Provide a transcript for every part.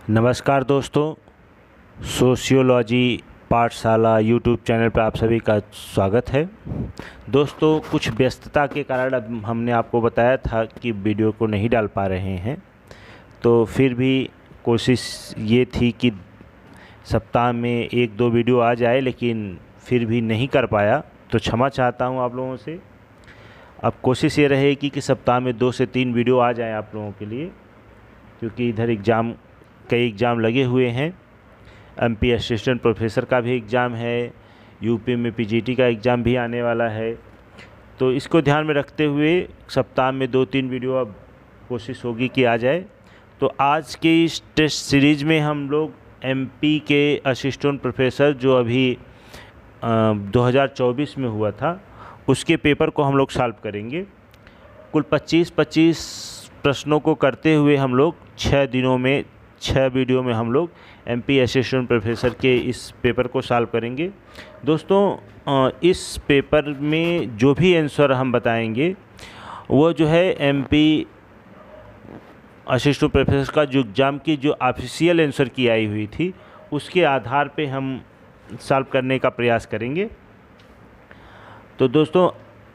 नमस्कार दोस्तों, सोशियोलॉजी पाठशाला यूट्यूब चैनल पर आप सभी का स्वागत है। दोस्तों, कुछ व्यस्तता के कारण अब हमने आपको बताया था कि वीडियो को नहीं डाल पा रहे हैं, तो फिर भी कोशिश ये थी कि सप्ताह में 1-2 वीडियो आ जाए, लेकिन फिर भी नहीं कर पाया, तो क्षमा चाहता हूँ आप लोगों से। अब कोशिश ये रहेगी कि सप्ताह में 2 से 3 वीडियो आ जाएँ आप लोगों के लिए, क्योंकि इधर कई एग्ज़ाम लगे हुए हैं। एमपी असिस्टेंट प्रोफेसर का भी एग्ज़ाम है, यूपी में पीजीटी का एग्ज़ाम भी आने वाला है, तो इसको ध्यान में रखते हुए सप्ताह में 2-3 वीडियो अब कोशिश होगी कि आ जाए। तो आज के इस टेस्ट सीरीज़ में हम लोग एमपी के असिस्टेंट प्रोफेसर जो अभी 2024 में हुआ था, उसके पेपर को हम लोग सॉल्व करेंगे। कुल 25-25 प्रश्नों को करते हुए हम लोग 6 दिनों में 6 वीडियो में हम लोग एमपी असिस्टेंट प्रोफेसर के इस पेपर को सॉल्व करेंगे। दोस्तों, इस पेपर में जो भी आंसर हम बताएंगे वो जो है एमपी असिस्टेंट प्रोफेसर का जो एग्ज़ाम की जो ऑफिशियल आंसर की आई हुई थी, उसके आधार पे हम सॉल्व करने का प्रयास करेंगे। तो दोस्तों,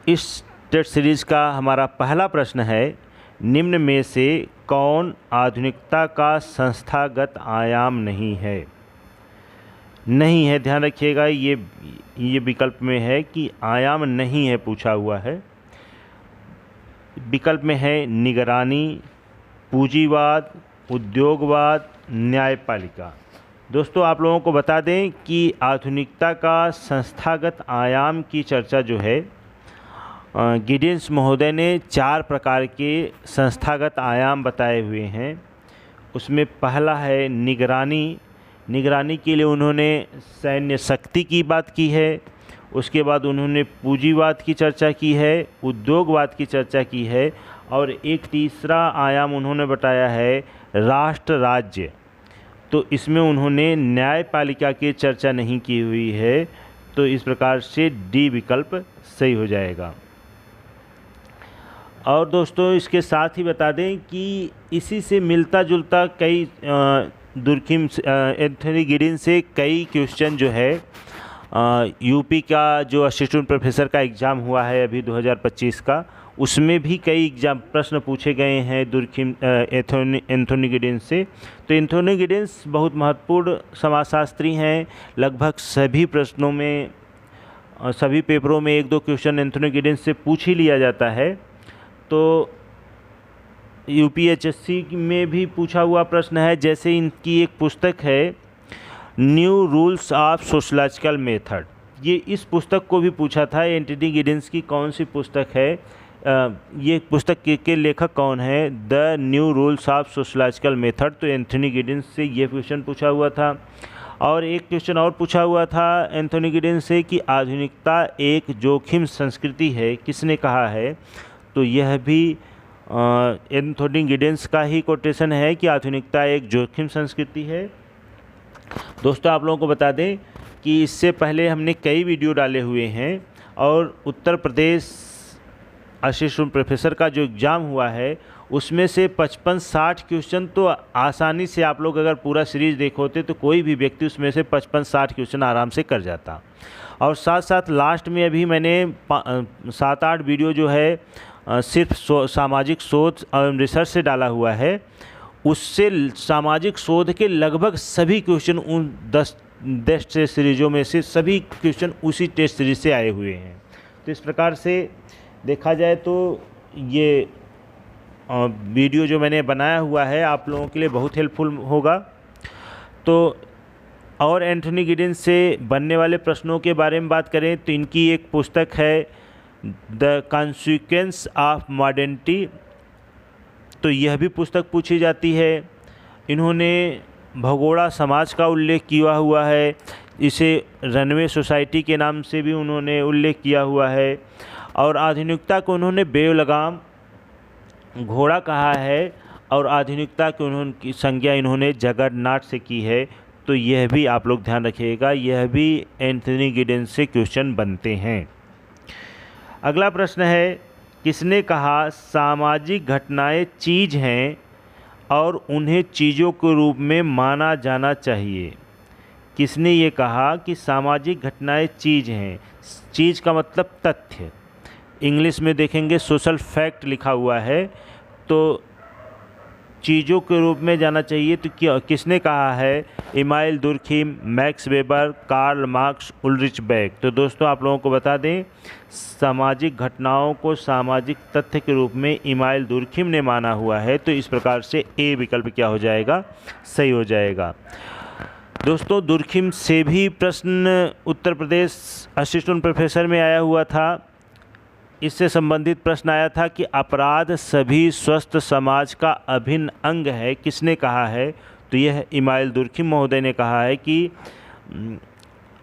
इस टेस्ट सीरीज़ का हमारा पहला प्रश्न है, निम्न में से कौन आधुनिकता का संस्थागत आयाम नहीं है? नहीं है, ध्यान रखिएगा, ये विकल्प में है कि आयाम नहीं है पूछा हुआ है। विकल्प में है निगरानी, पूंजीवाद, उद्योगवाद, न्यायपालिका। दोस्तों, आप लोगों को बता दें कि आधुनिकता का संस्थागत आयाम की चर्चा जो है, गिडिन्स महोदय ने 4 प्रकार के संस्थागत आयाम बताए हुए हैं। उसमें पहला है निगरानी। निगरानी के लिए उन्होंने सैन्य शक्ति की बात की है। उसके बाद उन्होंने पूंजीवाद की चर्चा की है, उद्योगवाद की चर्चा की है, और एक तीसरा आयाम उन्होंने बताया है राष्ट्र राज्य। तो इसमें उन्होंने न्यायपालिका की चर्चा नहीं की हुई है, तो इस प्रकार से डी विकल्प सही हो जाएगा। और दोस्तों, इसके साथ ही बता दें कि इसी से मिलता जुलता कई दुर्खिम एंथनी गिडिन्स से कई क्वेश्चन जो है यूपी का जो असिस्टेंट प्रोफेसर का एग्ज़ाम हुआ है अभी 2025 का, उसमें भी कई एग्जाम प्रश्न पूछे गए हैं एंथनी गिडिन्स से। तो एंथनी गिडिन्स बहुत महत्वपूर्ण समाजशास्त्री हैं। लगभग सभी प्रश्नों में, सभी पेपरों में 1-2 क्वेश्चन एंथनी गिडिन्स से पूछ ही लिया जाता है। तो यूपीएचएससी में भी पूछा हुआ प्रश्न है। जैसे इनकी एक पुस्तक है new rules of sociological method, ये इस पुस्तक को भी पूछा था। एंथनी गिडिन्स की कौन सी पुस्तक है, ये पुस्तक के लेखक कौन है, the new rules of sociological method. तो एंथनी गिडिन्स से ये क्वेश्चन पूछा हुआ था। और एक क्वेश्चन और पूछा हुआ था एंथनी गिडिन्स से कि आधुनिकता एक जोखिम संस्कृति है, किसने कहा है? तो यह भी एंथनी गिडिन्स का ही कोटेशन है कि आधुनिकता एक जोखिम संस्कृति है। दोस्तों, आप लोगों को बता दें कि इससे पहले हमने कई वीडियो डाले हुए हैं, और उत्तर प्रदेश असिस्टेंट प्रोफेसर का जो एग्ज़ाम हुआ है उसमें से 55-60 क्वेश्चन तो आसानी से, आप लोग अगर पूरा सीरीज़ देखोते तो कोई भी व्यक्ति उसमें से 55-60 क्वेश्चन आराम से कर जाता। और साथ साथ लास्ट में अभी मैंने 7-8 वीडियो जो है सिर्फ सामाजिक शोध और रिसर्च से डाला हुआ है। उससे सामाजिक शोध के लगभग सभी क्वेश्चन उन 10 टेस्ट सीरीज़ों में से सभी क्वेश्चन उसी टेस्ट सीरीज से आए हुए हैं। तो इस प्रकार से देखा जाए तो ये वीडियो जो मैंने बनाया हुआ है आप लोगों के लिए बहुत हेल्पफुल होगा। तो और एंथनी गिडिन्स से बनने वाले प्रश्नों के बारे में बात करें तो इनकी एक पुस्तक है द कॉन्सिक्वेंस ऑफ मॉडर्निटी, तो यह भी पुस्तक पूछी जाती है। इन्होंने भगोड़ा समाज का उल्लेख किया हुआ है, इसे रनवे सोसाइटी के नाम से भी उन्होंने उल्लेख किया हुआ है। और आधुनिकता को उन्होंने बेलगाम घोड़ा कहा है, और आधुनिकता की उन्होंने संज्ञा इन्होंने जगन्नाथ से की है। तो यह भी आप लोग ध्यान रखिएगा, यह भी एंथनी गिडिन्स से क्वेश्चन बनते हैं। अगला प्रश्न है, किसने कहा सामाजिक घटनाएं चीज़ हैं और उन्हें चीज़ों के रूप में माना जाना चाहिए। किसने ये कहा कि सामाजिक घटनाएं चीज़ हैं? चीज़ का मतलब तथ्य, इंग्लिश में देखेंगे सोशल फैक्ट लिखा हुआ है, तो चीज़ों के रूप में जाना चाहिए। तो क्या किसने कहा है? Emile Durkheim, Max Weber, Karl Marx, Ulrich Beck. तो दोस्तों आप लोगों को बता दें, सामाजिक घटनाओं को सामाजिक तथ्य के रूप में इमाइल दुर्खिम ने माना हुआ है। तो इस प्रकार से ए विकल्प क्या हो जाएगा? सही हो जाएगा। दोस्तों दुर्खिम से भी प्रश्न उत्तर प्रदेश असिस्टेंट प्रोफेसर में आया हुआ था। इससे संबंधित प्रश्न आया था कि अपराध सभी स्वस्थ समाज का अभिन्न अंग है, किसने कहा है? तो यह इमाइल दुर्खिम महोदय ने कहा है कि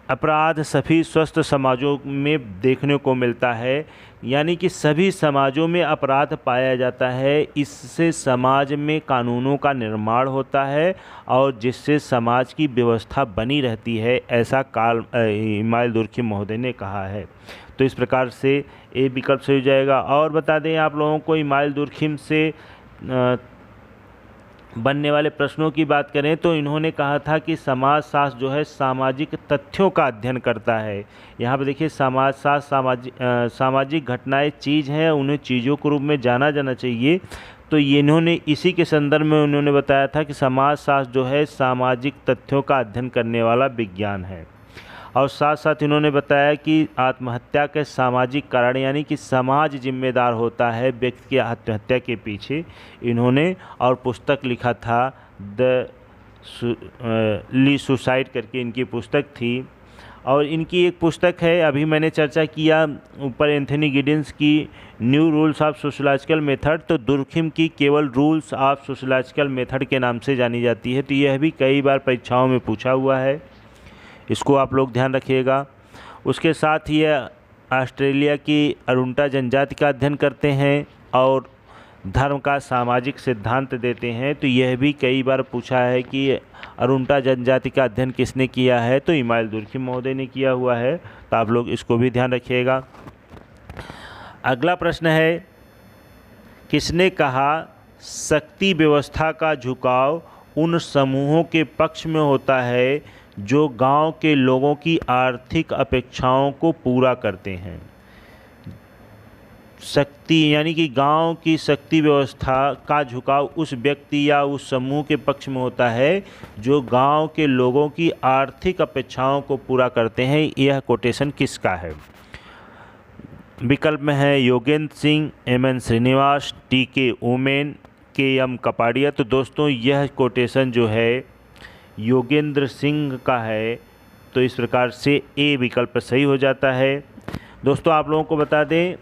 अपराध सभी स्वस्थ समाजों में देखने को मिलता है, यानी कि सभी समाजों में अपराध पाया जाता है। इससे समाज में कानूनों का निर्माण होता है और जिससे समाज की व्यवस्था बनी रहती है, ऐसा इमाइल दुर्खिम महोदय ने कहा है। तो इस प्रकार से ए विकल्प सही हो जाएगा। और बता दें आप लोगों को, इमाइल दुर्खिम से बनने वाले प्रश्नों की बात करें तो इन्होंने कहा था कि समाजशास्त्र जो है सामाजिक तथ्यों का अध्ययन करता है। यहाँ पर देखिए समाजशास्त्र सामाजिक घटनाएं चीज़ हैं, उन्हें चीज़ों के रूप में जाना जाना चाहिए। तो ये इन्होंने इसी के संदर्भ में उन्होंने बताया था कि समाजशास्त्र जो है सामाजिक तथ्यों का अध्ययन करने वाला विज्ञान है। और साथ साथ इन्होंने बताया कि आत्महत्या के सामाजिक कारण, यानी कि समाज जिम्मेदार होता है व्यक्ति की आत्महत्या के पीछे, इन्होंने और पुस्तक लिखा था द ली सुसाइड करके इनकी पुस्तक थी। और इनकी एक पुस्तक है, अभी मैंने चर्चा किया ऊपर एंथनी गिडेंस की new rules of sociological method, तो दुर्खिम की केवल रूल्स ऑफ सोशलॉजिकल मेथड के नाम से जानी जाती है। तो यह भी कई बार परीक्षाओं में पूछा हुआ है, इसको आप लोग ध्यान रखिएगा। उसके साथ ही ऑस्ट्रेलिया की अरुंटा जनजाति का अध्ययन करते हैं और धर्म का सामाजिक सिद्धांत देते हैं। तो यह भी कई बार पूछा है कि अरुंटा जनजाति का अध्ययन किसने किया है? तो इमाइल दुर्खिम महोदय ने किया हुआ है। तो आप लोग इसको भी ध्यान रखिएगा। अगला प्रश्न है, किसने कहा शक्ति व्यवस्था का झुकाव उन समूहों के पक्ष में होता है जो गांव के लोगों की आर्थिक अपेक्षाओं को पूरा करते हैं? शक्ति यानी कि गांव की शक्ति व्यवस्था का झुकाव उस व्यक्ति या उस समूह के पक्ष में होता है जो गांव के लोगों की आर्थिक अपेक्षाओं को पूरा करते हैं। यह कोटेशन किसका है? विकल्प में है Yogendra Singh, M N. Srinivas, T K. Oommen, K M. Kapadia. तो दोस्तों यह कोटेशन जो है योगेंद्र सिंह का है। तो इस प्रकार से ए विकल्प सही हो जाता है। दोस्तों आप लोगों को बता दें,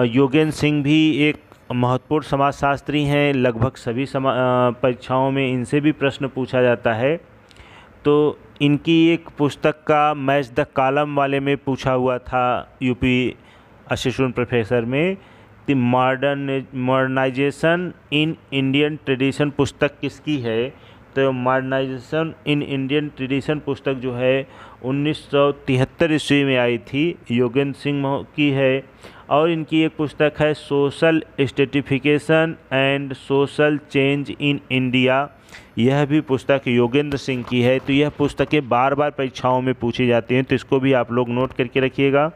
योगेंद्र सिंह भी एक महत्वपूर्ण समाजशास्त्री हैं। लगभग सभी परीक्षाओं में इनसे भी प्रश्न पूछा जाता है। तो इनकी एक पुस्तक का मैच द कॉलम वाले में पूछा हुआ था यूपी असिस्टेंट प्रोफेसर में। The modernization in Indian tradition पुस्तक किसकी है? तो मॉडर्नाइजेशन इन इंडियन ट्रेडिशन पुस्तक जो है 1973 ईस्वी में आई थी, योगेंद्र सिंह की है। और इनकी एक पुस्तक है social stratification and social change in India, यह भी पुस्तक योगेंद्र सिंह की है। तो यह पुस्तकें बार बार परीक्षाओं में पूछी जाती हैं, तो इसको भी आप लोग नोट करके रखिएगा।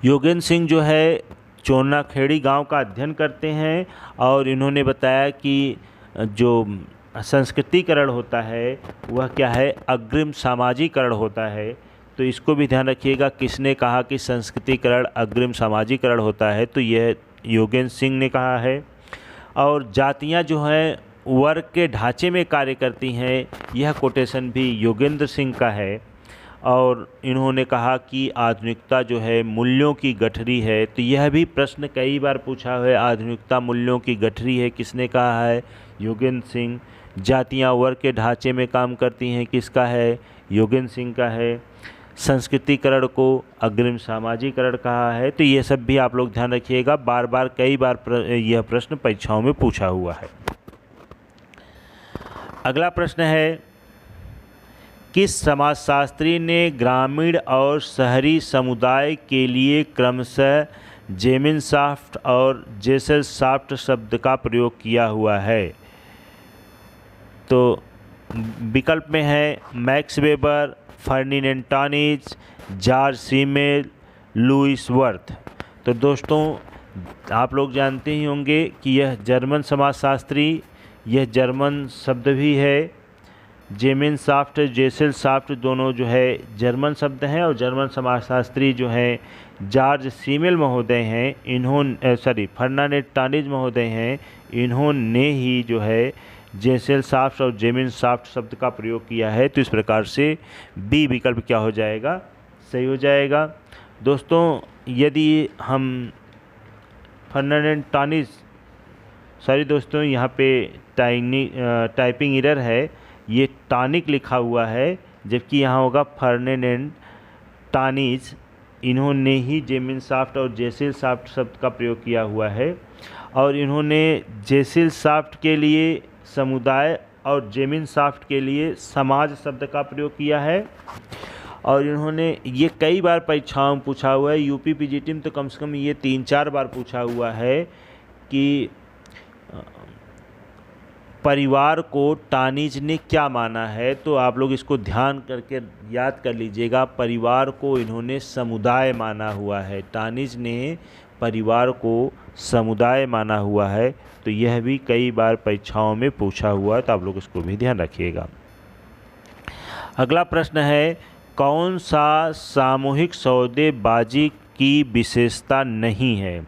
योगेंद्र सिंह जो है चोनाखेड़ी गांव का अध्ययन करते हैं और इन्होंने बताया कि जो संस्कृतिकरण होता है वह क्या है? अग्रिम सामाजिकरण होता है। तो इसको भी ध्यान रखिएगा, किसने कहा कि संस्कृतिकरण अग्रिम सामाजिकरण होता है? तो यह योगेंद्र सिंह ने कहा है। और जातियां जो हैं वर्ग के ढांचे में कार्य करती हैं, यह कोटेशन भी योगेंद्र सिंह का है। और इन्होंने कहा कि आधुनिकता जो है मूल्यों की गठरी है। तो यह भी प्रश्न कई बार पूछा है, आधुनिकता मूल्यों की गठरी है, किसने कहा है? योगेंद्र सिंह। जातियां वर्ग के ढांचे में काम करती हैं, किसका है? योगेंद्र सिंह का है। संस्कृतिकरण को अग्रिम सामाजिकरण कहा है। तो ये सब भी आप लोग ध्यान रखिएगा, बार बार कई बार यह प्रश्न परीक्षाओं में पूछा हुआ है। अगला प्रश्न है, किस समाजशास्त्री ने ग्रामीण और शहरी समुदाय के लिए क्रमशः जेमिनसॉफ्ट और जेसेलसॉफ्ट शब्द का प्रयोग किया हुआ है? तो विकल्प में है Max Weber, Ferdinand Tönnies, Georg Simmel, Louis Wirth. तो दोस्तों आप लोग जानते ही होंगे कि यह जर्मन समाजशास्त्री, यह जर्मन शब्द भी है। जेमिनसॉफ्ट, जेसेलसॉफ्ट दोनों जो है जर्मन शब्द हैं और जर्मन समाजशास्त्री जो हैं जॉर्ज सीमेल महोदय हैं, इन्होंने फर्डिनेंड टॉनिज महोदय हैं, इन्होंने ही जो है जेसेलसॉफ्ट और जेमिनसॉफ्ट शब्द का प्रयोग किया है। तो इस प्रकार से बी विकल्प क्या हो जाएगा? सही हो जाएगा। दोस्तों यदि हम फर्डिनेंड टॉनिज, सॉरी दोस्तों यहाँ पे टाइपिंग एरर है, ये टॉनिक लिखा हुआ है जबकि यहाँ होगा फर्डिनेंड टॉनिज। इन्होंने ही जेमिनसॉफ्ट और जेसेलसॉफ्ट शब्द का प्रयोग किया हुआ है और इन्होंने जेसेलसॉफ्ट के लिए समुदाय और जेमिनसॉफ्ट के लिए समाज शब्द का प्रयोग किया है। और इन्होंने ये कई बार परीक्षाओं में पूछा हुआ है, यूपी पीजीटी में तो कम से कम ये 3-4 बार पूछा हुआ है कि परिवार को टॉनिज ने क्या माना है। तो आप लोग इसको ध्यान करके याद कर लीजिएगा, परिवार को इन्होंने समुदाय माना हुआ है, टॉनिज ने परिवार को समुदाय माना हुआ है। तो यह भी कई बार परीक्षाओं में पूछा हुआ है, तो आप लोग इसको भी ध्यान रखिएगा। अगला प्रश्न है, कौन सा सामूहिक सौदेबाजी की विशेषता नहीं है?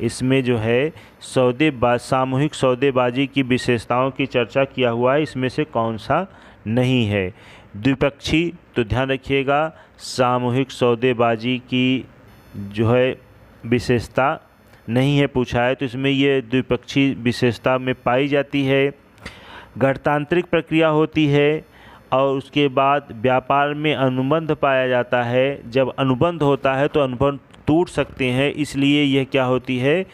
इसमें जो है सामूहिक सौदेबाजी की विशेषताओं की चर्चा किया हुआ है, इसमें से कौन सा नहीं है? द्विपक्षीय, तो ध्यान रखिएगा सामूहिक सौदेबाजी की जो है विशेषता नहीं है पूछा है, तो इसमें ये द्विपक्षीय विशेषता में पाई जाती है। गणतांत्रिक प्रक्रिया होती है और उसके बाद व्यापार में अनुबंध पाया जाता है। जब अनुबंध होता है तो अनुबंध टूट सकते हैं, इसलिए यह क्या होती है?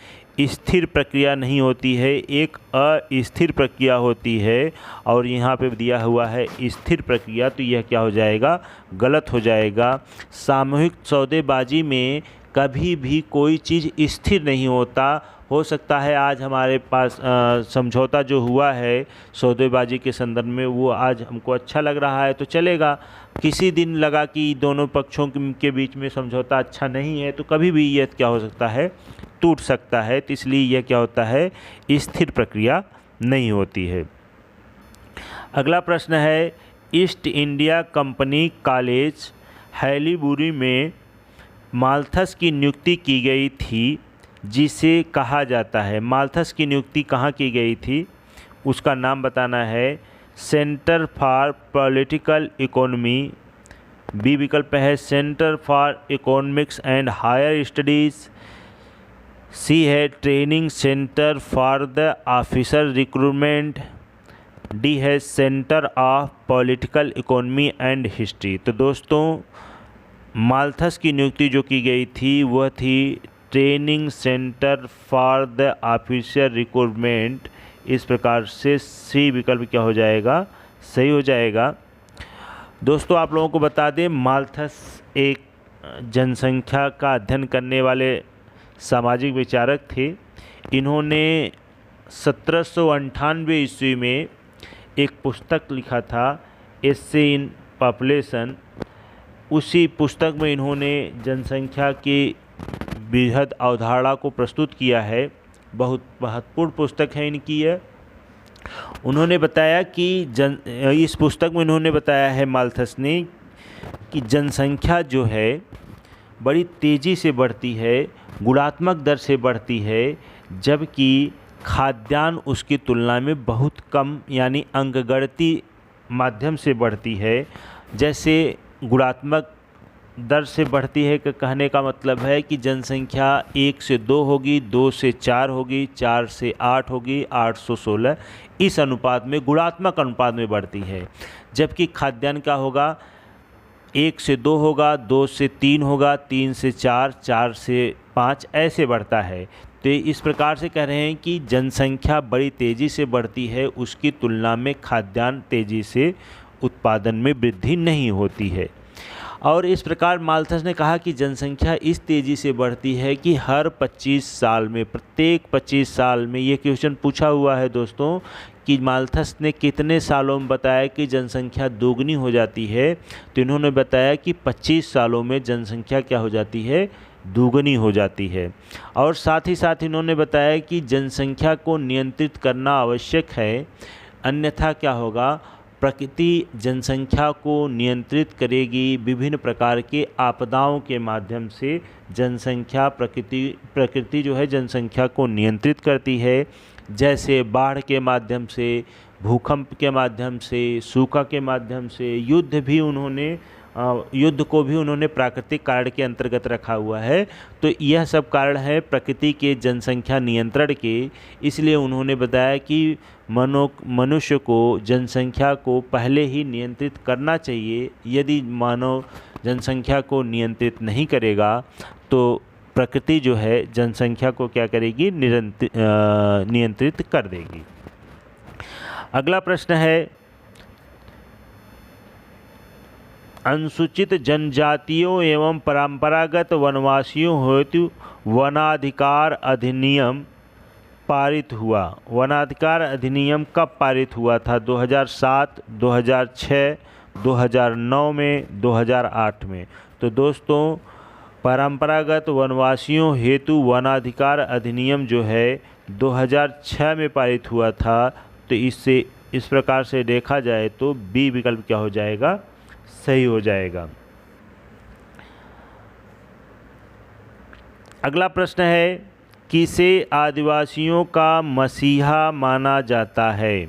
स्थिर प्रक्रिया नहीं होती है, एक अस्थिर प्रक्रिया होती है। और यहाँ पे दिया हुआ है स्थिर प्रक्रिया, तो यह क्या हो जाएगा? गलत हो जाएगा। सामूहिक सौदेबाजी में कभी भी कोई चीज़ स्थिर नहीं होता। हो सकता है आज हमारे पास समझौता जो हुआ है सौदेबाजी के संदर्भ में, वो आज हमको अच्छा लग रहा है तो चलेगा। किसी दिन लगा कि दोनों पक्षों के बीच में समझौता अच्छा नहीं है, तो कभी भी यह क्या हो सकता है? टूट सकता है। तो इसलिए यह क्या होता है? स्थिर प्रक्रिया नहीं होती है। अगला प्रश्न है, ईस्ट इंडिया कंपनी कॉलेज हैलीबुरी में माल्थस की नियुक्ति की गई थी, जिसे कहा जाता है, माल्थस की नियुक्ति कहाँ की गई थी? उसका नाम बताना है। Centre for political economy, B विकल्प है centre for economics and higher studies, C है training centre for the officer recruitment, D है centre of political economy and history. तो दोस्तों माल्थस की नियुक्ति जो की गई थी वह थी training centre for the officer recruitment. इस प्रकार से सी विकल्प क्या हो जाएगा? सही हो जाएगा। दोस्तों आप लोगों को बता दें, माल्थस एक जनसंख्या का अध्ययन करने वाले सामाजिक विचारक थे। इन्होंने 1798 ईस्वी में एक पुस्तक लिखा था, एस्से इन पॉपुलेशन। उसी पुस्तक में इन्होंने जनसंख्या की बृहद अवधारणा को प्रस्तुत किया है। बहुत महत्वपूर्ण पुस्तक है इनकी यह। उन्होंने बताया कि इस पुस्तक में उन्होंने बताया है माल्थस ने कि जनसंख्या जो है बड़ी तेज़ी से बढ़ती है, गुणात्मक दर से बढ़ती है, जबकि खाद्यान्न उसकी तुलना में बहुत कम यानी अंकगणितीय माध्यम से बढ़ती है। जैसे गुणात्मक दर से बढ़ती है कि कहने का मतलब है कि जनसंख्या 1 से 2 होगी, 2 से 4 होगी, 4 से 8 होगी, 8 से 16, इस अनुपात में गुणात्मक अनुपात में बढ़ती है। जबकि खाद्यान्न का होगा 1 से 2 होगा, 2 से 3 होगा, 3 से 4, 4 से 5 ऐसे बढ़ता है। तो इस प्रकार से कह रहे हैं कि जनसंख्या बड़ी तेज़ी से बढ़ती है, उसकी तुलना में खाद्यान्न तेज़ी से उत्पादन में वृद्धि नहीं होती है। और इस प्रकार माल्थस ने कहा कि जनसंख्या इस तेज़ी से बढ़ती है कि हर 25 साल में, प्रत्येक 25 साल में, ये क्वेश्चन पूछा हुआ है दोस्तों कि माल्थस ने कितने सालों में बताया कि जनसंख्या दोगुनी हो जाती है। तो इन्होंने बताया कि 25 सालों में जनसंख्या क्या हो जाती है, दोगुनी हो जाती है। और साथ ही साथ इन्होंने बताया कि जनसंख्या को नियंत्रित करना आवश्यक है, अन्यथा क्या होगा, प्रकृति जनसंख्या को नियंत्रित करेगी। विभिन्न प्रकार के आपदाओं के माध्यम से जनसंख्या, प्रकृति जो है जनसंख्या को नियंत्रित करती है, जैसे बाढ़ के माध्यम से, भूकंप के माध्यम से, सूखा के माध्यम से। युद्ध को भी उन्होंने प्राकृतिक कारण के अंतर्गत रखा हुआ है। तो यह सब कारण है प्रकृति के जनसंख्या नियंत्रण के। इसलिए उन्होंने बताया कि मनुष्य को जनसंख्या को पहले ही नियंत्रित करना चाहिए। यदि मानव जनसंख्या को नियंत्रित नहीं करेगा तो प्रकृति जो है जनसंख्या को क्या करेगी, नियंत्रित कर देगी। अगला प्रश्न है, अनुसूचित जनजातियों एवं परंपरागत वनवासियों हेतु वनाधिकार अधिनियम पारित हुआ। वनाधिकार अधिनियम कब पारित हुआ था? 2007, 2006, 2009 में, 2008 में। तो दोस्तों परंपरागत वनवासियों हेतु वनाधिकार अधिनियम जो है 2006 में पारित हुआ था। तो इससे इस प्रकार से देखा जाए तो बी विकल्प क्या हो जाएगा, सही हो जाएगा। अगला प्रश्न है, किसे आदिवासियों का मसीहा माना जाता है?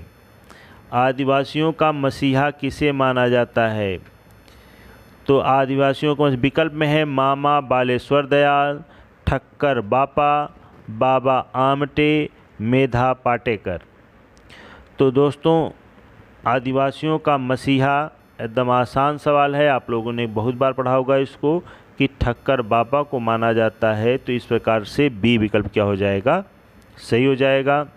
आदिवासियों का मसीहा किसे माना जाता है? तो आदिवासियों को विकल्प में है मामा बालेश्वर दयाल, ठक्कर बापा, बाबा आमटे, मेधा पाटेकर। तो दोस्तों आदिवासियों का मसीहा एकदम आसान सवाल है, आप लोगों ने बहुत बार पढ़ा होगा इसको, कि ठक्कर बाबा को माना जाता है। तो इस प्रकार से बी विकल्प क्या हो जाएगा, सही हो जाएगा।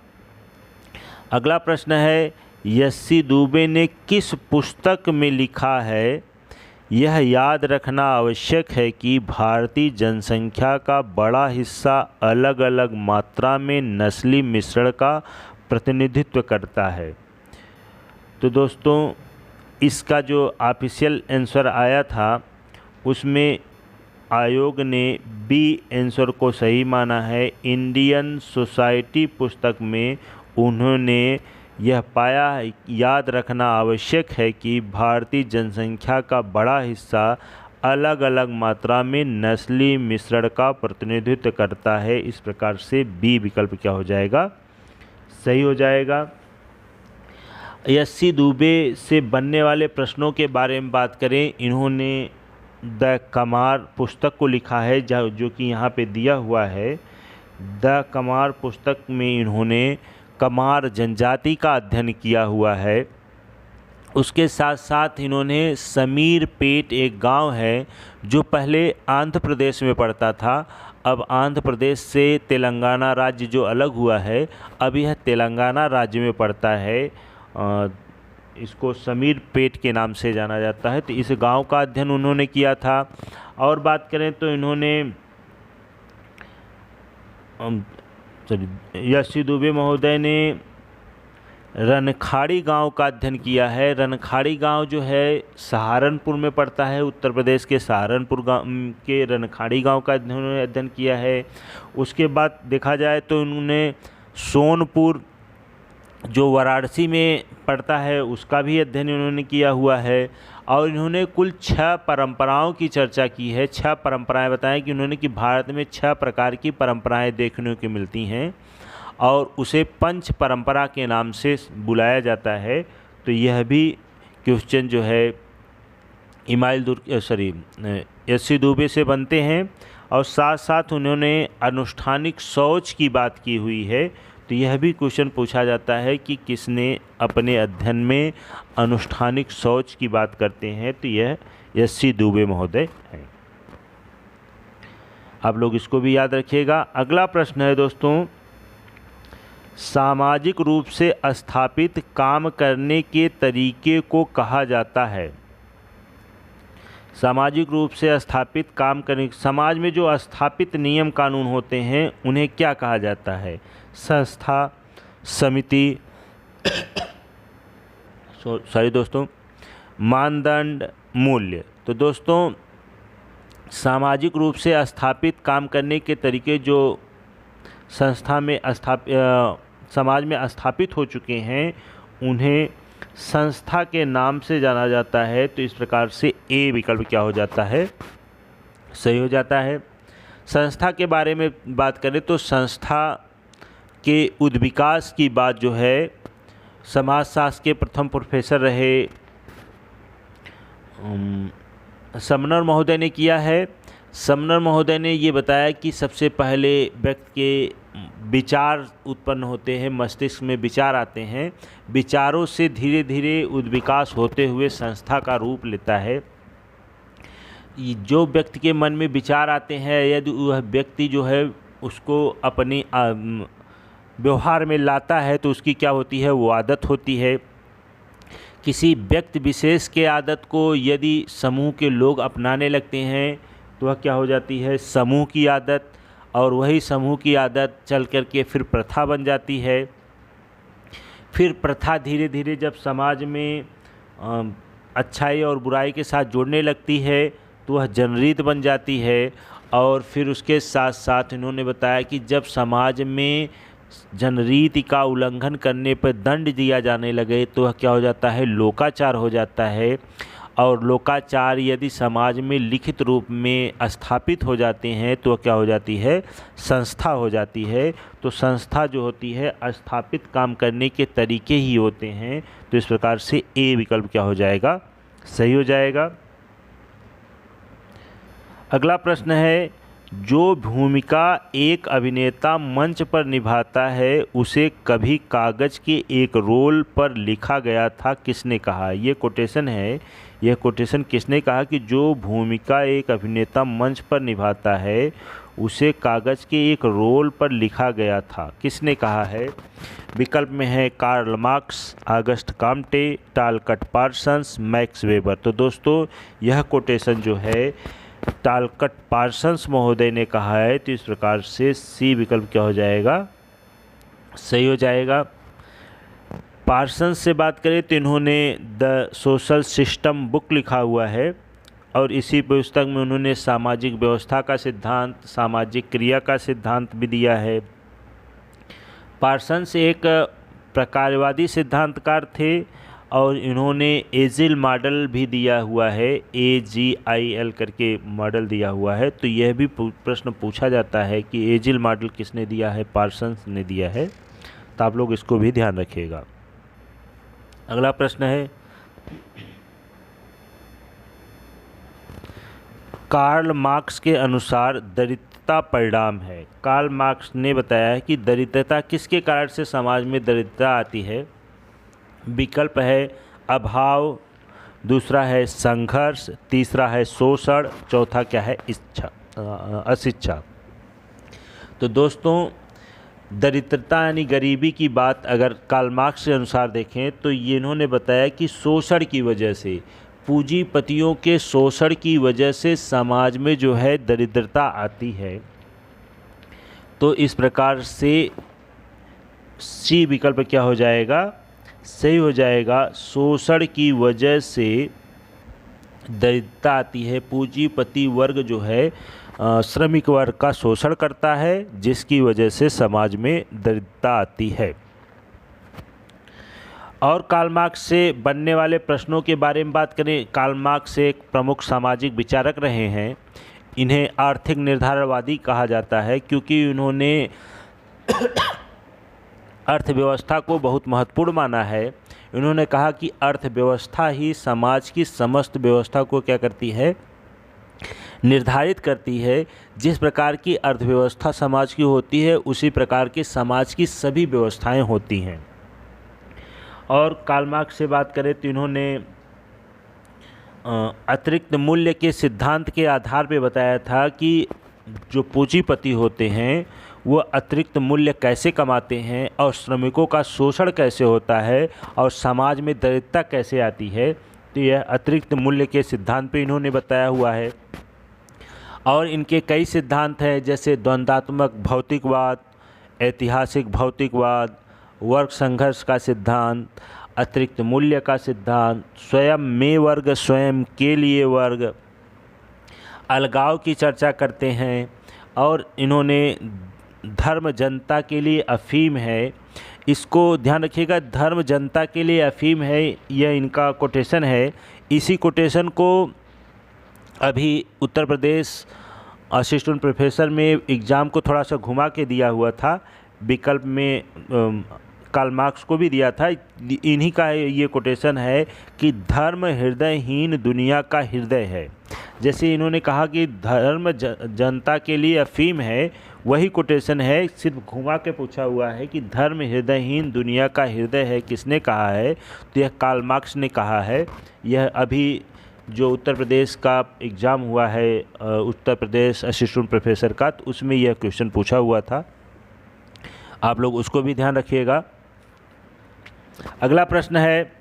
अगला प्रश्न है, यस्सी दुबे ने किस पुस्तक में लिखा है, यह याद रखना आवश्यक है कि भारतीय जनसंख्या का बड़ा हिस्सा अलग अलग मात्रा में नस्ली मिश्रण का प्रतिनिधित्व करता है। तो दोस्तों इसका जो ऑफिशियल आंसर आया था उसमें आयोग ने बी आंसर को सही माना है। इंडियन सोसाइटी पुस्तक में उन्होंने यह पाया, याद रखना आवश्यक है कि भारतीय जनसंख्या का बड़ा हिस्सा अलग अलग मात्रा में नस्ली मिश्रण का प्रतिनिधित्व करता है। इस प्रकार से बी विकल्प क्या हो जाएगा, सही हो जाएगा। यस्सी दुबे से बनने वाले प्रश्नों के बारे में बात करें, इन्होंने द कमार पुस्तक को लिखा है जो कि यहाँ पे दिया हुआ है। द कमार पुस्तक में इन्होंने कमार जनजाति का अध्ययन किया हुआ है। उसके साथ साथ इन्होंने समीर पेट, एक गांव है जो पहले आंध्र प्रदेश में पड़ता था, अब आंध्र प्रदेश से तेलंगाना राज्य जो अलग हुआ है, अब यह तेलंगाना राज्य में पड़ता है। इसको समीर पेट के नाम से जाना जाता है। तो इस गांव का अध्ययन उन्होंने किया था। और बात करें तो इन्होंने यस्सी दुबे महोदय ने रनखाड़ी गांव का अध्ययन किया है। रनखाड़ी गांव जो है सहारनपुर में पड़ता है, उत्तर प्रदेश के सहारनपुर गांव के रनखाड़ी गांव का उन्होंने अध्ययन किया है। उसके बाद देखा जाए तो उन्होंने सोनपुर जो वाराणसी में पड़ता है उसका भी अध्ययन उन्होंने किया हुआ है। और इन्होंने कुल 6 परंपराओं की चर्चा की है। 6 परंपराएं बताएं कि उन्होंने कि भारत में 6 प्रकार की परंपराएं देखने को मिलती हैं और उसे पंच परंपरा के नाम से बुलाया जाता है। तो यह भी क्वेश्चन जो है यस्सी दुबे से बनते हैं। और साथ साथ उन्होंने अनुष्ठानिक शौच की बात की हुई है। तो यह भी क्वेश्चन पूछा जाता है कि किसने अपने अध्ययन में अनुष्ठानिक शौच की बात करते हैं, तो यह यस्सी दुबे महोदय हैं। आप लोग इसको भी याद रखिएगा। अगला प्रश्न है दोस्तों, सामाजिक रूप से स्थापित काम करने के तरीके को कहा जाता है। सामाजिक रूप से स्थापित काम करने, समाज में जो स्थापित नियम कानून होते हैं उन्हें क्या कहा जाता है? संस्था, समिति, सॉरी दोस्तों, मानदंड, मूल्य। तो दोस्तों सामाजिक रूप से स्थापित काम करने के तरीके जो समाज में स्थापित हो चुके हैं उन्हें संस्था के नाम से जाना जाता है। तो इस प्रकार से ए विकल्प क्या हो जाता है? सही हो जाता है। संस्था के बारे में बात करें तो संस्था के उद्विकास की बात जो है समाजशास्त्र के प्रथम प्रोफेसर रहे समनर महोदय ने किया है। समनर महोदय ने ये बताया कि सबसे पहले व्यक्ति के विचार उत्पन्न होते हैं, मस्तिष्क में विचार आते हैं, विचारों से धीरे धीरे उद्विकास होते हुए संस्था का रूप लेता है। जो व्यक्ति के मन में विचार आते हैं, यदि वह व्यक्ति जो है उसको अपनी व्यवहार में लाता है तो उसकी क्या होती है? वो आदत होती है। किसी व्यक्ति विशेष के आदत को यदि समूह के लोग अपनाने लगते हैं तो वह क्या हो जाती है? समूह की आदत, और वही समूह की आदत चल कर के फिर प्रथा बन जाती है। फिर प्रथा धीरे धीरे जब समाज में अच्छाई और बुराई के साथ जुड़ने लगती है तो वह जनरीत बन जाती है। और फिर उसके साथ साथ इन्होंने बताया कि जब समाज में जनरीति का उल्लंघन करने पर दंड दिया जाने लगे तो वह क्या हो जाता है? लोकाचार हो जाता है। और लोकाचार यदि समाज में लिखित रूप में स्थापित हो जाते हैं तो वह क्या हो जाती है? संस्था हो जाती है। तो संस्था जो होती है स्थापित काम करने के तरीके ही होते हैं। तो इस प्रकार से ए विकल्प क्या हो जाएगा? सही हो जाएगा। अगला प्रश्न है, जो भूमिका एक अभिनेता मंच पर निभाता है उसे कभी कागज़ के एक रोल पर लिखा गया था, किसने कहा? ये कोटेशन है। यह कोटेशन किसने कहा कि जो भूमिका एक अभिनेता मंच पर निभाता है उसे कागज़ के एक रोल पर लिखा गया था, किसने कहा है? विकल्प में है Karl Marx, Auguste Comte, Talcott Parsons, Max Weber. तो दोस्तों यह कोटेशन जो है टालकट पार्सन्स महोदय ने कहा है। तो इस प्रकार से सी विकल्प क्या हो जाएगा? सही हो जाएगा। पार्सन्स से बात करें तो इन्होंने द सोशल सिस्टम बुक लिखा हुआ है और इसी पुस्तक में उन्होंने सामाजिक व्यवस्था का सिद्धांत, सामाजिक क्रिया का सिद्धांत भी दिया है। पार्सन्स एक प्रकारवादी सिद्धांतकार थे और इन्होंने एजिल मॉडल भी दिया हुआ है, AGIL करके मॉडल दिया हुआ है। तो यह भी प्रश्न पूछा जाता है कि एजिल मॉडल किसने दिया है? पार्सन्स ने दिया है। तो आप लोग इसको भी ध्यान रखिएगा। अगला प्रश्न है, कार्ल मार्क्स के अनुसार दरिद्रता परिणाम है। कार्ल मार्क्स ने बताया है कि दरिद्रता किसके कारण से समाज में दरिद्रता आती है? विकल्प है अभाव, दूसरा है संघर्ष, तीसरा है शोषण, चौथा क्या है? अशिक्षा। तो दोस्तों दरिद्रता यानी गरीबी की बात अगर कार्ल मार्क्स के अनुसार देखें तो ये इन्होंने बताया कि शोषण की वजह से, पूंजीपतियों के शोषण की वजह से समाज में जो है दरिद्रता आती है। तो इस प्रकार से सी विकल्प क्या हो जाएगा? सही हो जाएगा। शोषण की वजह से दरिद्रता आती है। पूंजीपति वर्ग जो है श्रमिक वर्ग का शोषण करता है जिसकी वजह से समाज में दरिद्रता आती है। और कार्ल मार्क्स से बनने वाले प्रश्नों के बारे में बात करें, कार्ल मार्क्स एक प्रमुख सामाजिक विचारक रहे हैं। इन्हें आर्थिक निर्धारणवादी कहा जाता है क्योंकि उन्होंने अर्थव्यवस्था को बहुत महत्वपूर्ण माना है। इन्होंने कहा कि अर्थव्यवस्था ही समाज की समस्त व्यवस्था को क्या करती है? निर्धारित करती है। जिस प्रकार की अर्थव्यवस्था समाज की होती है उसी प्रकार की समाज की सभी व्यवस्थाएं होती हैं। और कार्ल मार्क्स से बात करें तो इन्होंने अतिरिक्त मूल्य के सिद्धांत के आधार पर बताया था कि जो पूंजीपति होते हैं वो अतिरिक्त मूल्य कैसे कमाते हैं और श्रमिकों का शोषण कैसे होता है और समाज में दरिद्रता कैसे आती है। तो यह अतिरिक्त मूल्य के सिद्धांत पे इन्होंने बताया हुआ है। और इनके कई सिद्धांत हैं, जैसे द्वंद्वात्मक भौतिकवाद, ऐतिहासिक भौतिकवाद, वर्ग संघर्ष का सिद्धांत, अतिरिक्त मूल्य का सिद्धांत, स्वयं में वर्ग, स्वयं के लिए वर्ग, अलगाव की चर्चा करते हैं। और इन्होंने धर्म जनता के लिए अफीम है, इसको ध्यान रखिएगा, धर्म जनता के लिए अफीम है, यह इनका कोटेशन है। इसी कोटेशन को अभी उत्तर प्रदेश असिस्टेंट प्रोफेसर में एग्ज़ाम को थोड़ा सा घुमा के दिया हुआ था, विकल्प में कार्ल मार्क्स को भी दिया था। इन्हीं का ये कोटेशन है कि धर्म हृदयहीन दुनिया का हृदय है। जैसे इन्होंने कहा कि धर्म जनता के लिए अफीम है, वही कोटेशन है, सिर्फ घुमा के पूछा हुआ है कि धर्म हृदयहीन दुनिया का हृदय है, किसने कहा है? तो यह कार्ल मार्क्स ने कहा है। यह अभी जो उत्तर प्रदेश का एग्ज़ाम हुआ है, उत्तर प्रदेश असिस्टेंट प्रोफेसर का, तो उसमें यह क्वेश्चन पूछा हुआ था। आप लोग उसको भी ध्यान रखिएगा। अगला प्रश्न है,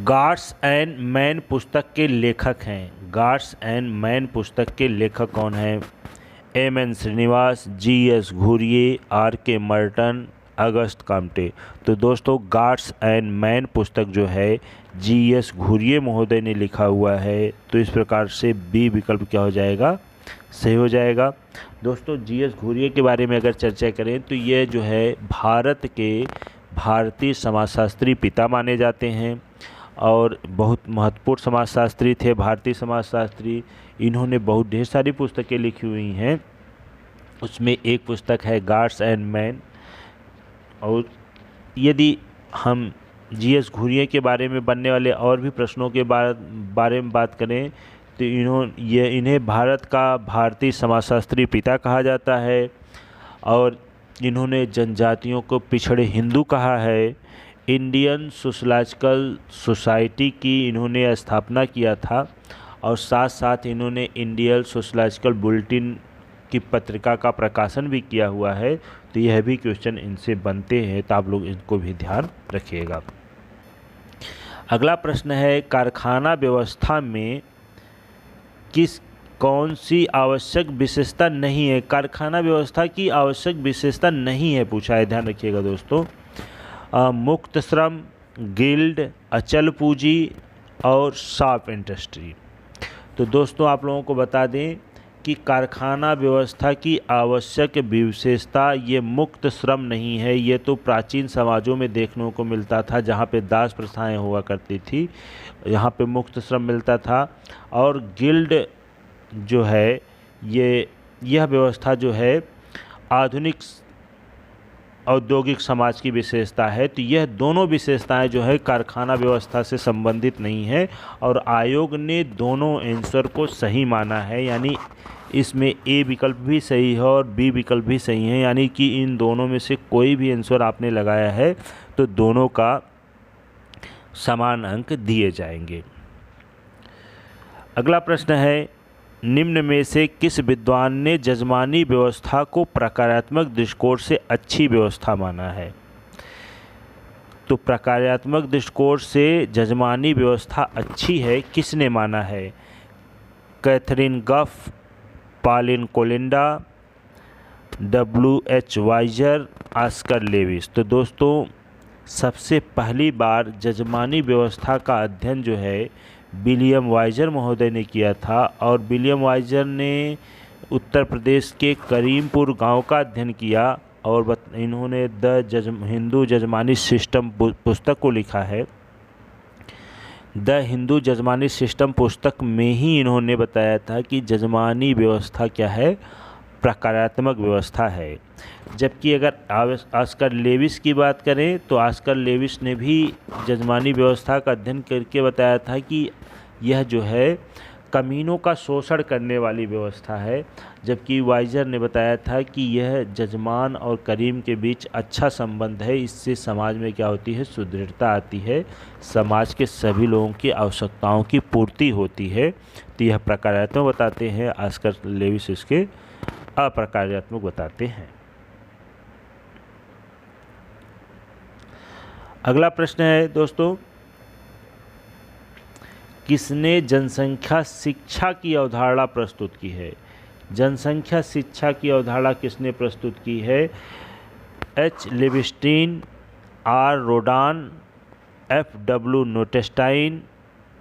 गॉड्स एंड मैन पुस्तक के लेखक हैं। गॉड्स एंड मैन पुस्तक के लेखक कौन हैं? M N. Srinivas, G S. Ghurye, R K. Merton, Auguste Comte. तो दोस्तों, गॉड्स एंड मैन पुस्तक जो है जी.एस. घुरिये महोदय ने लिखा हुआ है। तो इस प्रकार से बी विकल्प क्या हो जाएगा? सही हो जाएगा। दोस्तों, जी.एस. घुरिये के बारे में अगर चर्चा करें तो ये जो है भारत के भारतीय समाजशास्त्री पिता माने जाते हैं और बहुत महत्वपूर्ण समाजशास्त्री थे, भारतीय समाजशास्त्री। इन्होंने बहुत ढेर सारी पुस्तकें लिखी हुई हैं, उसमें एक पुस्तक है गॉड्स एंड मैन। और यदि हम जी.एस. घुरिये के बारे में बनने वाले और भी प्रश्नों के बारे में बात करें तो इन्हें भारत का भारतीय समाजशास्त्री पिता कहा जाता है। और इन्होंने जनजातियों को पिछड़े हिंदू कहा है। इंडियन सोशलॉजिकल सोसाइटी की इन्होंने स्थापना किया था और साथ साथ इन्होंने इंडियन सोशलॉजिकल बुलेटिन की पत्रिका का प्रकाशन भी किया हुआ है। तो यह भी क्वेश्चन इनसे बनते हैं, तो आप लोग इनको भी ध्यान रखिएगा। अगला प्रश्न है, कारखाना व्यवस्था में कौन सी आवश्यक विशेषता नहीं है? कारखाना व्यवस्था की आवश्यक विशेषता नहीं है पूछा है, ध्यान रखिएगा दोस्तों। मुक्त श्रम, गिल्ड, अचल पूंजी और सॉफ्ट इंडस्ट्री। तो दोस्तों, आप लोगों को बता दें कि कारखाना व्यवस्था की आवश्यक विशेषता ये मुक्त श्रम नहीं है। ये तो प्राचीन समाजों में देखने को मिलता था, जहाँ पे दास प्रथाएं हुआ करती थी, यहाँ पे मुक्त श्रम मिलता था। और गिल्ड जो है यह व्यवस्था जो है आधुनिक औद्योगिक समाज की विशेषता है। तो यह दोनों विशेषताएं जो है कारखाना व्यवस्था से संबंधित नहीं है और आयोग ने दोनों आंसर को सही माना है। यानी इसमें ए विकल्प भी सही है और बी विकल्प भी सही है, यानी कि इन दोनों में से कोई भी आंसर आपने लगाया है तो दोनों का समान अंक दिए जाएंगे। अगला प्रश्न है, निम्न में से किस विद्वान ने जजमानी व्यवस्था को प्रकारात्मक दृष्टिकोण से अच्छी व्यवस्था माना है? तो प्रकारात्मक दृष्टिकोण से जजमानी व्यवस्था अच्छी है किसने माना है? Catherine Gough, Pauline Kolenda, W.H. Wiser, Oscar Lewis. तो दोस्तों, सबसे पहली बार जजमानी व्यवस्था का अध्ययन जो है विलियम वाइजर महोदय ने किया था और विलियम वाइजर ने उत्तर प्रदेश के करीमपुर गांव का अध्ययन किया और इन्होंने हिंदू जजमानी सिस्टम पुस्तक को लिखा है। द हिंदू जजमानी सिस्टम पुस्तक में ही इन्होंने बताया था कि जजमानी व्यवस्था क्या है? प्रकारात्मक व्यवस्था है। जबकि अगर ऑस्कर लेविस की बात करें तो ऑस्कर लेविस ने भी जजमानी व्यवस्था का अध्ययन करके बताया था कि यह जो है कमीनों का शोषण करने वाली व्यवस्था है। जबकि वाइजर ने बताया था कि यह जजमान और करीम के बीच अच्छा संबंध है, इससे समाज में क्या होती है? सुदृढ़ता आती है, समाज के सभी लोगों की आवश्यकताओं की पूर्ति होती है। तो यह प्रकारात्मक बताते हैं, ऑस्कर लेविस इसके अप्रकारात्मक बताते हैं। अगला प्रश्न है दोस्तों, किसने जनसंख्या शिक्षा की अवधारणा प्रस्तुत की है? जनसंख्या शिक्षा की अवधारणा किसने प्रस्तुत की है? H Leibenstein, R Rodan, F W. Notestein,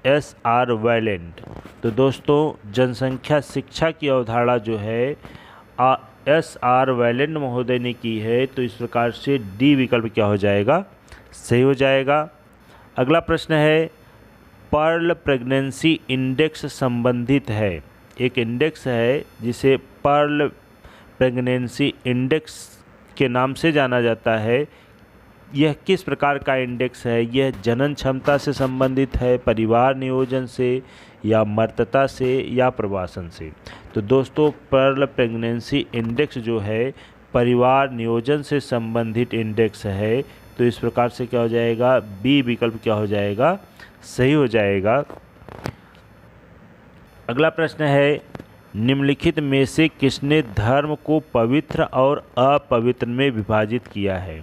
S R. Valent. तो दोस्तों जनसंख्या शिक्षा की अवधारणा जो है एस.आर. वैलेंट महोदय ने की है। तो इस प्रकार से डी विकल्प क्या हो जाएगा? सही हो जाएगा। अगला प्रश्न है, पर्ल प्रेगनेंसी इंडेक्स संबंधित है। एक इंडेक्स है जिसे पर्ल प्रेगनेंसी इंडेक्स के नाम से जाना जाता है। यह किस प्रकार का इंडेक्स है? यह जनन क्षमता से संबंधित है, परिवार नियोजन से, या मर्तता से, या प्रवासन से? तो दोस्तों पर्ल प्रेगनेंसी इंडेक्स जो है परिवार नियोजन से संबंधित इंडेक्स है। तो इस प्रकार से क्या हो जाएगा? बी विकल्प क्या हो जाएगा? सही हो जाएगा। अगला प्रश्न है, निम्नलिखित में से किसने धर्म को पवित्र और अपवित्र में विभाजित किया है?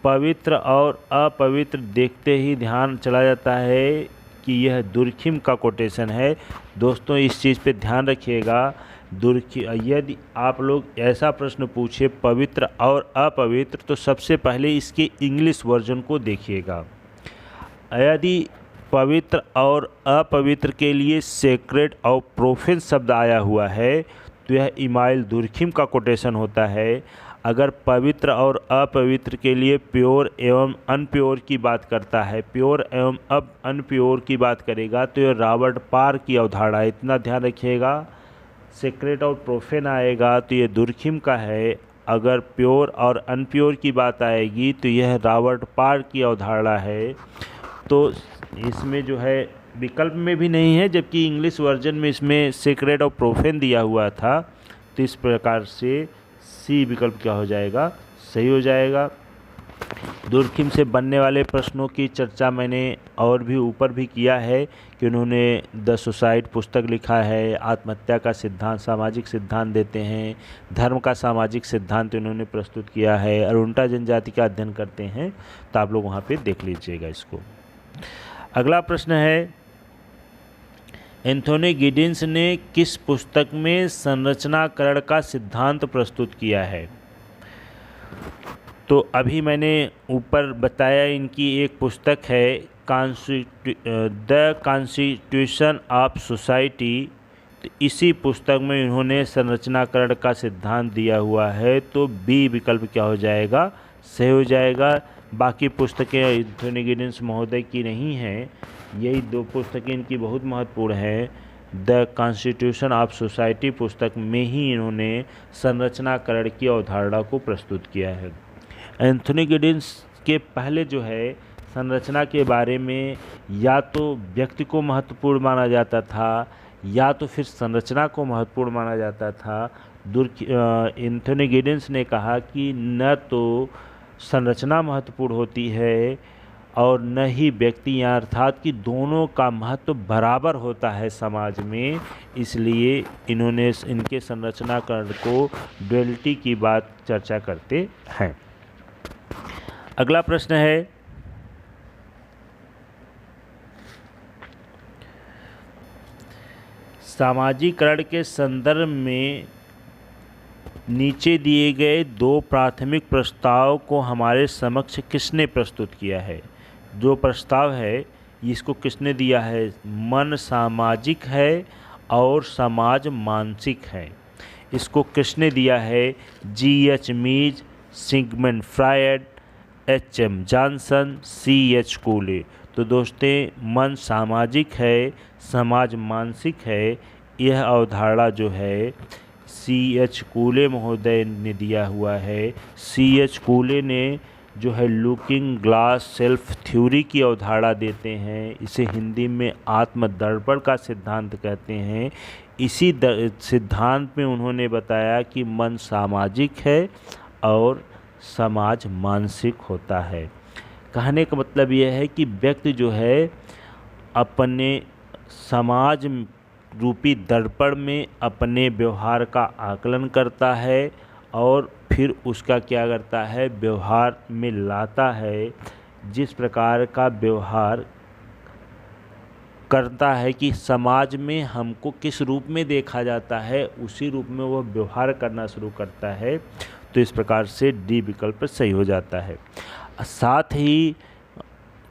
पवित्र और अपवित्र देखते ही ध्यान चला जाता है कि यह दुर्खिम का कोटेशन है। दोस्तों इस चीज़ पे ध्यान रखिएगा। यदि आप लोग ऐसा प्रश्न पूछे पवित्र और अपवित्र, तो सबसे पहले इसके इंग्लिश वर्जन को देखिएगा। यदि पवित्र और अपवित्र के लिए सेक्रेड और प्रोफेन शब्द आया हुआ है तो यह इमाइल दुर्खिम का कोटेशन होता है। अगर पवित्र और अपवित्र के लिए प्योर एवं अनप्योर की बात करता है, प्योर एवं अनप्योर की बात करेगा तो यह रॉबर्ट पार की अवधारणा है। इतना ध्यान रखिएगा। सेक्रेट और प्रोफेन आएगा तो ये दुर्खिम का है। अगर प्योर और अनप्योर की बात आएगी तो यह रॉबर्ट पार की अवधारणा है। तो इसमें जो है विकल्प में भी नहीं है, जबकि इंग्लिश वर्जन में इसमें सेक्रेट और प्रोफेन दिया हुआ था। तो इस प्रकार से सी विकल्प क्या हो जाएगा? सही हो जाएगा। दुर्खिम से बनने वाले प्रश्नों की चर्चा मैंने और भी ऊपर भी किया है कि उन्होंने द सुसाइड पुस्तक लिखा है, आत्महत्या का सिद्धांत, सामाजिक सिद्धांत देते हैं, धर्म का सामाजिक सिद्धांत उन्होंने प्रस्तुत किया है, और उल्टा जनजाति का अध्ययन करते हैं। तो आप लोग वहाँ पे देख लीजिएगा इसको। अगला प्रश्न है, एंथोनी गिडिंस ने किस पुस्तक में संरचनाकरण का सिद्धांत प्रस्तुत किया है? तो अभी मैंने ऊपर बताया इनकी एक पुस्तक है द कॉन्स्टिट्यूशन ऑफ सोसाइटी। तो इसी पुस्तक में इन्होंने संरचनाकरण का सिद्धांत दिया हुआ है। तो बी विकल्प क्या हो जाएगा? सही हो जाएगा। बाकी पुस्तकें एंथोनी गिडिंस महोदय की नहीं हैं। यही दो पुस्तकें इनकी बहुत महत्वपूर्ण हैं। द कॉन्स्टिट्यूशन ऑफ सोसाइटी पुस्तक में ही इन्होंने संरचनाकरण की अवधारणा को प्रस्तुत किया है। एंथोनी गिडिंस के पहले जो है संरचना के बारे में या तो व्यक्ति को महत्वपूर्ण माना जाता था या तो फिर संरचना को महत्वपूर्ण माना जाता था। एंथोनी गिडिंस ने कहा कि न तो संरचना महत्वपूर्ण होती है और न ही व्यक्ति, या अर्थात कि दोनों का महत्व बराबर होता है समाज में। इसलिए इन्होंने इनके संरचनाकरण को ड्युअलिटी की बात चर्चा करते हैं। अगला प्रश्न है, सामाजिकरण के संदर्भ में नीचे दिए गए दो प्राथमिक प्रस्ताव को हमारे समक्ष किसने प्रस्तुत किया है? जो प्रस्ताव है इसको किसने दिया है? मन सामाजिक है और समाज मानसिक है। इसको किसने दिया है? जी.एच. मीज, Sigmund Freud, HM. Johnson, CH. कूले। तो दोस्तों मन सामाजिक है, समाज मानसिक है, यह अवधारणा जो है सी.एच. कूले महोदय ने दिया हुआ है। सी.एच. कूले ने जो है लुकिंग ग्लास सेल्फ थ्योरी की अवधारणा देते हैं। इसे हिंदी में आत्मदर्पण का सिद्धांत कहते हैं। इसी सिद्धांत में उन्होंने बताया कि मन सामाजिक है और समाज मानसिक होता है। कहने का मतलब यह है कि व्यक्ति जो है अपने समाज रूपी दर्पण में अपने व्यवहार का आकलन करता है और फिर उसका क्या करता है? व्यवहार में लाता है। जिस प्रकार का व्यवहार करता है कि समाज में हमको किस रूप में देखा जाता है, उसी रूप में वह व्यवहार करना शुरू करता है। तो इस प्रकार से डी विकल्प सही हो जाता है। साथ ही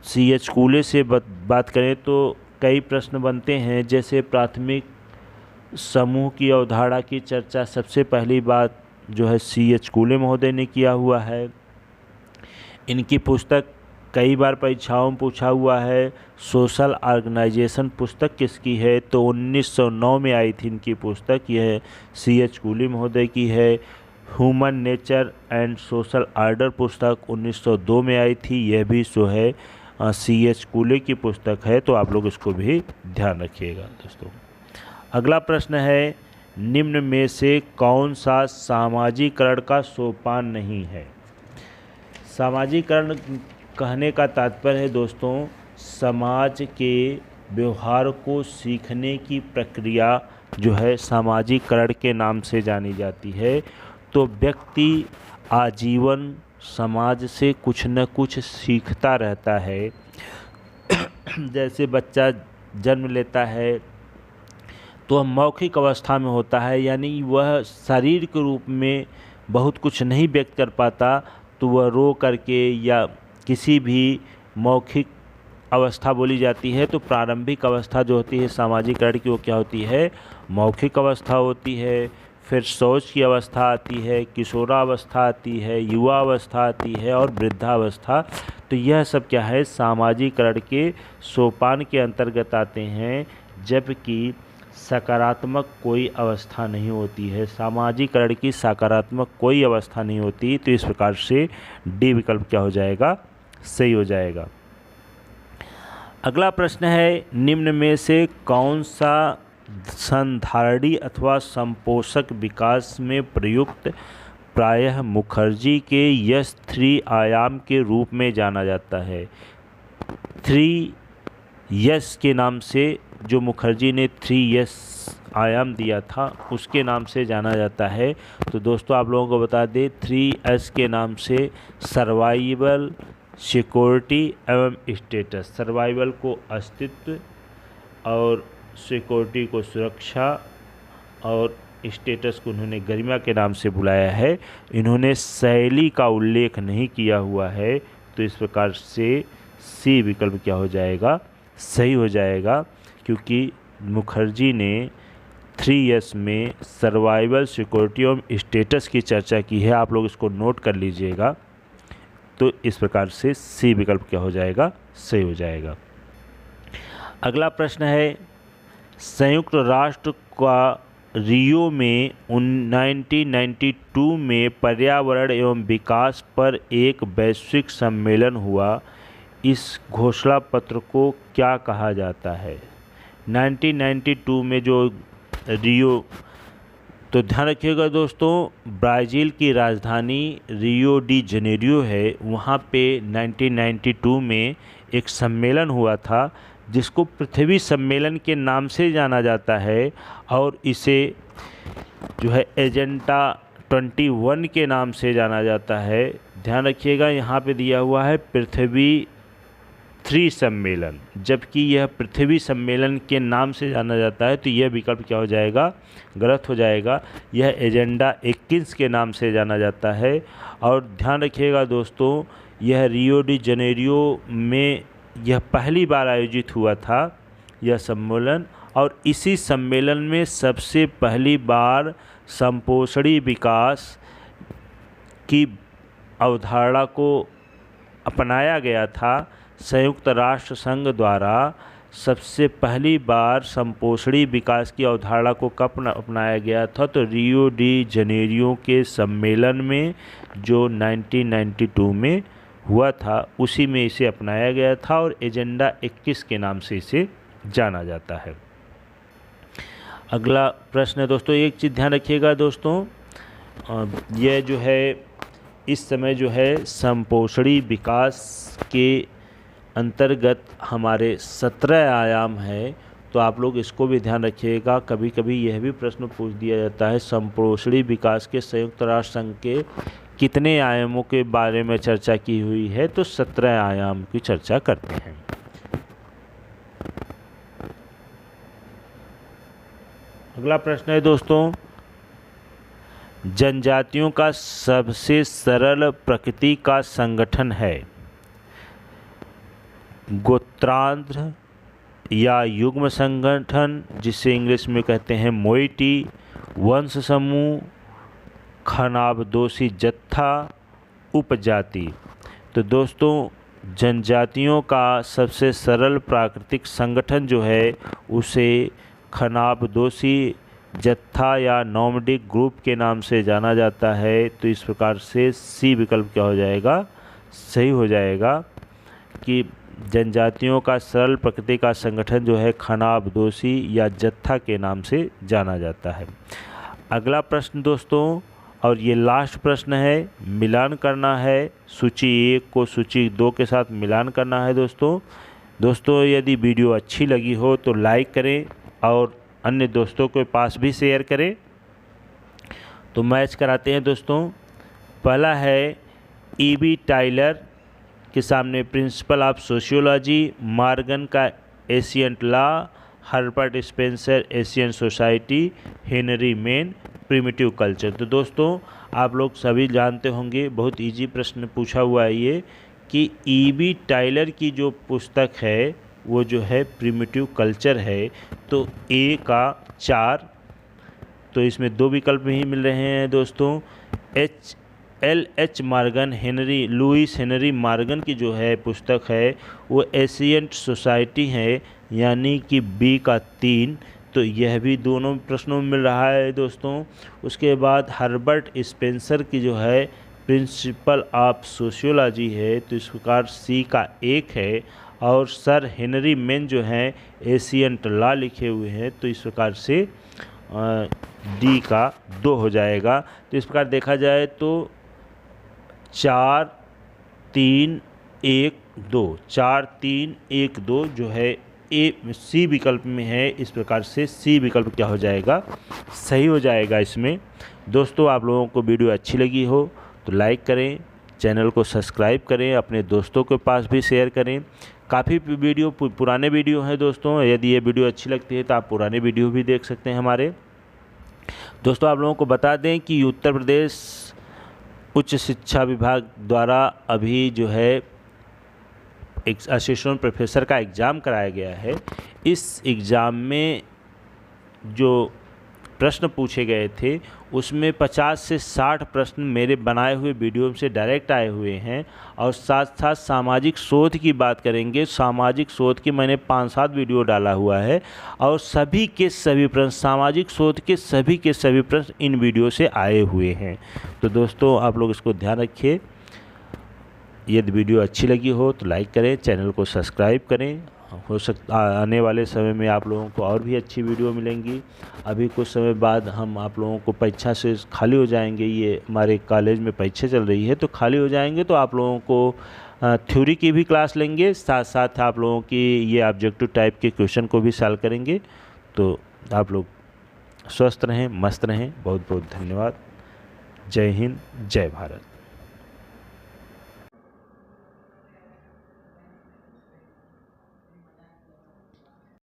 CH कूले से बात करें तो कई प्रश्न बनते हैं, जैसे प्राथमिक समूह की अवधारणा की चर्चा सबसे पहली बात जो है CH कूले महोदय ने किया हुआ है। इनकी पुस्तक कई बार परीक्षाओं में पूछा हुआ है। सोशल ऑर्गेनाइजेशन पुस्तक किसकी है, तो 1909 में आई थी इनकी पुस्तक, यह CH कूले महोदय की है। Human nature and social order पुस्तक 1902 में आई थी, यह भी जो है CH कूले की पुस्तक है। तो आप लोग इसको भी ध्यान रखिएगा दोस्तों। अगला प्रश्न है, निम्न में से कौन सा सामाजिकरण का सोपान नहीं है। सामाजिकरण कहने का तात्पर्य है दोस्तों, समाज के व्यवहार को सीखने की प्रक्रिया जो है सामाजिकरण के नाम से जानी जाती है। तो व्यक्ति आजीवन समाज से कुछ न कुछ सीखता रहता है। जैसे बच्चा जन्म लेता है तो वह मौखिक अवस्था में होता है, यानी वह शरीर के रूप में बहुत कुछ नहीं व्यक्त कर पाता, तो वह रो करके या किसी भी मौखिक अवस्था बोली जाती है। तो प्रारंभिक अवस्था जो होती है सामाजिकरण की, वो क्या होती है, मौखिक अवस्था होती है। फिर शौच की अवस्था आती है, किशोरावस्था आती है, युवा अवस्था आती है और वृद्धावस्था। तो यह सब क्या है, सामाजिकरण के सोपान के अंतर्गत आते हैं, जबकि सकारात्मक कोई अवस्था नहीं होती है। सामाजिकरण की सकारात्मक कोई अवस्था नहीं होती। तो इस प्रकार से डी विकल्प क्या हो जाएगा, सही हो जाएगा। अगला प्रश्न है, निम्न में से कौन सा संधारणी अथवा संपोषक विकास में प्रयुक्त प्रायः मुखर्जी के यश 3 आयाम के रूप में जाना जाता है। 3 यश के नाम से, जो मुखर्जी ने 3 यश आयाम दिया था उसके नाम से जाना जाता है। तो दोस्तों आप लोगों को बता दें, 3S के नाम से सर्वाइवल, सिक्योरिटी एवं स्टेटस। सर्वाइवल को अस्तित्व और सिक्योरिटी को सुरक्षा और स्टेटस को उन्होंने गरिमा के नाम से बुलाया है। इन्होंने शैली का उल्लेख नहीं किया हुआ है। तो इस प्रकार से सी विकल्प क्या हो जाएगा, सही हो जाएगा, क्योंकि मुखर्जी ने 3S में सर्वाइवल, सिक्योरिटी और स्टेटस की चर्चा की है। आप लोग इसको नोट कर लीजिएगा। तो इस प्रकार से सी विकल्प क्या हो जाएगा, सही हो जाएगा। अगला प्रश्न है, संयुक्त राष्ट्र का रियो में 1992 में पर्यावरण एवं विकास पर एक वैश्विक सम्मेलन हुआ। इस घोषणा पत्र को क्या कहा जाता है। 1992 में जो रियो, तो ध्यान रखिएगा दोस्तों, ब्राज़ील की राजधानी रियो डी जनेरियो है। वहाँ पे 1992 में एक सम्मेलन हुआ था जिसको पृथ्वी सम्मेलन के नाम से जाना जाता है, और इसे जो है एजेंडा 21 के नाम से जाना जाता है। ध्यान रखिएगा, यहाँ पे दिया हुआ है पृथ्वी 3 सम्मेलन, जबकि यह पृथ्वी सम्मेलन के नाम से जाना जाता है। तो यह विकल्प क्या हो जाएगा, गलत हो जाएगा। यह एजेंडा 21 के नाम से जाना जाता है। और ध्यान रखिएगा दोस्तों, यह रियो डी जनेरियो में यह पहली बार आयोजित हुआ था यह सम्मेलन, और इसी सम्मेलन में सबसे पहली बार संपोषणी विकास की अवधारणा को अपनाया गया था। संयुक्त राष्ट्र संघ द्वारा सबसे पहली बार संपोषणी विकास की अवधारणा को कब अपनाया गया था, तो रियो डी जनेरियो के सम्मेलन में जो 1992 में हुआ था, उसी में इसे अपनाया गया था, और एजेंडा 21 के नाम से इसे जाना जाता है। अगला प्रश्न है दोस्तों, एक चीज़ ध्यान रखिएगा दोस्तों, यह जो है इस समय जो है संपोषणी विकास के अंतर्गत हमारे 17 आयाम है। तो आप लोग इसको भी ध्यान रखिएगा। कभी कभी यह भी प्रश्न पूछ दिया जाता है, संपोषणी विकास के संयुक्त राष्ट्र संघ के कितने आयामों के बारे में चर्चा की हुई है? तो 17 आयाम की चर्चा करते हैं। अगला प्रश्न है दोस्तों, जनजातियों का सबसे सरल प्रकृति का संगठन है? गोत्रांतर या युग्म संगठन, जिसे इंग्लिश में कहते हैं मोइटी, वंश समूह, खानाबदोशी जत्था, उपजाति। तो दोस्तों जनजातियों का सबसे सरल प्राकृतिक संगठन जो है उसे खानाबदोशी जत्था या नॉमडिक ग्रुप के नाम से जाना जाता है। तो इस प्रकार से सी विकल्प क्या हो जाएगा? सही हो जाएगा कि जनजातियों का सरल प्रकृति का संगठन जो है खानाबदोशी या जत्था के नाम से जाना जाता है। अगला प्रश्न दोस्तों, और ये लास्ट प्रश्न है, मिलान करना है सूची 1 को सूची 2 के साथ मिलान करना है दोस्तों यदि वीडियो अच्छी लगी हो तो लाइक करें और अन्य दोस्तों के पास भी शेयर करें। तो मैच कराते हैं दोस्तों। पहला है E.B. टाइलर के सामने प्रिंसिपल ऑफ सोशियोलॉजी, मॉर्गन का ancient law, Herbert Spencer Asian society, Henry main primitive culture. तो दोस्तों आप लोग सभी जानते होंगे, बहुत इजी प्रश्न पूछा हुआ है ये, कि E.B. टाइलर की जो पुस्तक है वो जो है प्रिमिटिव कल्चर है। तो ए का 4, तो इसमें 2 विकल्प ही मिल रहे हैं दोस्तों। L.H. Morgan, Louis Henry Morgan की जो है पुस्तक है वो एशियंट सोसाइटी है, यानी कि बी का 3। तो यह भी दोनों प्रश्नों में मिल रहा है दोस्तों। उसके बाद हर्बर्ट स्पेंसर की जो है प्रिंसिपल ऑफ सोशियोलॉजी है, तो इस प्रकार सी का 1 है। और सर हेनरी मेन जो हैं एशियंट लॉ लिखे हुए हैं, तो इस प्रकार से डी का 2 हो जाएगा। तो इस प्रकार देखा जाए तो 4 3 1 2 4 3 1 2 जो है सी विकल्प में है। इस प्रकार से सी विकल्प क्या हो जाएगा? सही हो जाएगा इसमें। दोस्तों आप लोगों को वीडियो अच्छी लगी हो तो लाइक करें, चैनल को सब्सक्राइब करें, अपने दोस्तों के पास भी शेयर करें। काफ़ी वीडियो पुराने वीडियो हैं दोस्तों, यदि ये वीडियो अच्छी लगती है तो आप पुराने वीडियो भी देख सकते हैं हमारे। दोस्तों आप लोगों को बता दें कि उत्तर प्रदेश उच्च शिक्षा विभाग द्वारा अभी जो है एक असिस्टेंट प्रोफेसर का एग्ज़ाम कराया गया है। इस एग्ज़ाम में जो प्रश्न पूछे गए थे उसमें 50 से 60 प्रश्न मेरे बनाए हुए वीडियो से डायरेक्ट आए हुए हैं। और साथ साथ सामाजिक शोध की बात करेंगे, सामाजिक शोध की मैंने 5-7 वीडियो डाला हुआ है और सभी के सभी प्रश्न, सामाजिक शोध के सभी प्रश्न इन वीडियो से आए हुए हैं। तो दोस्तों आप लोग इसको ध्यान रखिए। यदि वीडियो अच्छी लगी हो तो लाइक करें, चैनल को सब्सक्राइब करें। हो सकता आने वाले समय में आप लोगों को और भी अच्छी वीडियो मिलेंगी। अभी कुछ समय बाद हम आप लोगों को परीक्षा से खाली हो जाएंगे, ये हमारे कॉलेज में परीक्षा चल रही है तो खाली हो जाएंगे, तो आप लोगों को थ्योरी की भी क्लास लेंगे, साथ साथ आप लोगों की ये ऑब्जेक्टिव टाइप के क्वेश्चन को भी सॉल्व करेंगे। तो आप लोग स्वस्थ रहें, मस्त रहें। बहुत बहुत धन्यवाद। जय हिंद, जय भारत।